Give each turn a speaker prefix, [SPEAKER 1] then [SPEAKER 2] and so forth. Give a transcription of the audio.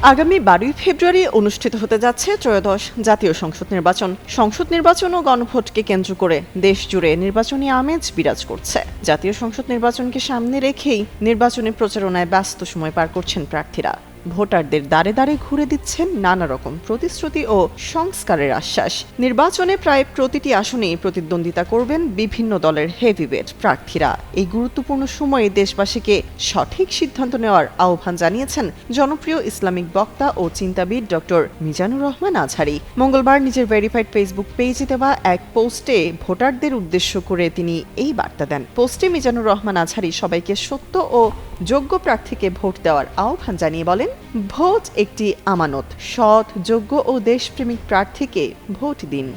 [SPEAKER 1] আগামী 12 ফেব্রুয়ারি অনুষ্ঠিত হতে যাচ্ছে ত্রয়োদশ জাতীয় সংসদ নির্বাচন। সংসদ নির্বাচন ও গণভোটকে কেন্দ্র করে দেশ জুড়ে নির্বাচনী আমেজ বিরাজ করছে। জাতীয় সংসদ নির্বাচনকে সামনে রেখেই নির্বাচনী প্রচারণায় ব্যস্ত সময় পার করছেন প্রার্থীরা। ভোটারদের দ্বারে দ্বারে ঘুরে দিচ্ছেন নানা রকম প্রতিশ্রুতি ও সংস্কারের আশ্বাস। নির্বাচনে প্রায় প্রতিটি আসনেই প্রতিদ্বন্দ্বিতা করবেন বিভিন্ন দলের হেভিওয়েট প্রার্থীরা। এই গুরুত্বপূর্ণ সময়ে দেশবাসীকে সঠিক সিদ্ধান্ত নেওয়ার আহ্বান জানিয়েছেন জনপ্রিয় ইসলামিক বক্তা ও চিন্তাবিদ ডক্টর মিজানুর রহমান আজহারী। মঙ্গলবার নিজের ভেরিফাইড ফেসবুক পেজে দেওয়া এক পোস্টে ভোটারদের উদ্দেশ্য করে তিনি এই বার্তা দেন। পোস্টে মিজানুর রহমান আজহারী সবাইকে সত্য ও যোগ্য প্রার্থীকে ভোট দেওয়ার আহ্বান জানিয়ে বলেন, ভোট একটি আমানত, সৎ, যোগ্য ও দেশপ্রেমিক প্রার্থীকে ভোট দিন।